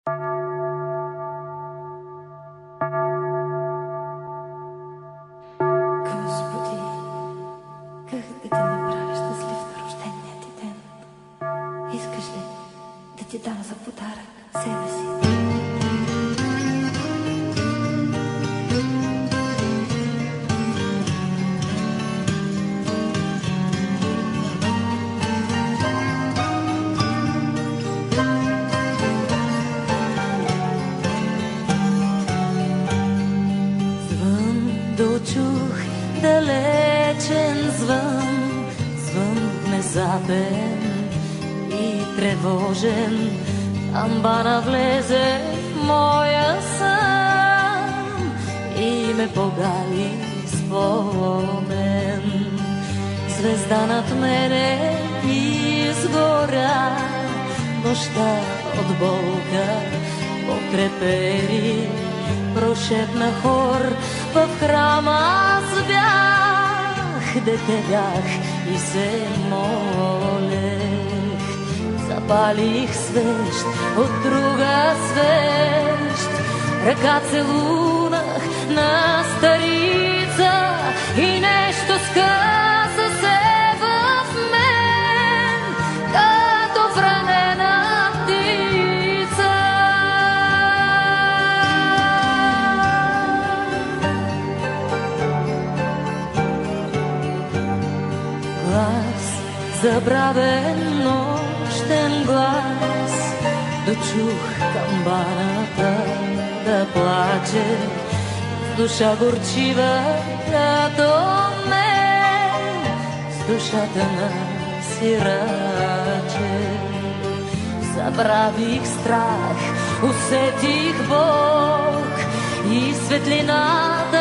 Господи, как да ти направя щастлив на рождения ти ден? Искаш ли да ти дам за подарък себе си? Дочух далечен звън, звън внезапен и тревожен. Амбана влезе в моя сън и ме погали спомен. Звезда над мене изгоря, нощта от болка потрепери. Прошепна хор в храма, аз бях, дете бях и се молех. Запалих свещ от друга свещ, ръка целунах на старица и нещо сказа се в мен, като вранена птица. Глас, забравен нощен глас, дочух камбаната да плаче, с душа горчива като мен, с душата на сираче. Забравих страх, усетих Бог и светлината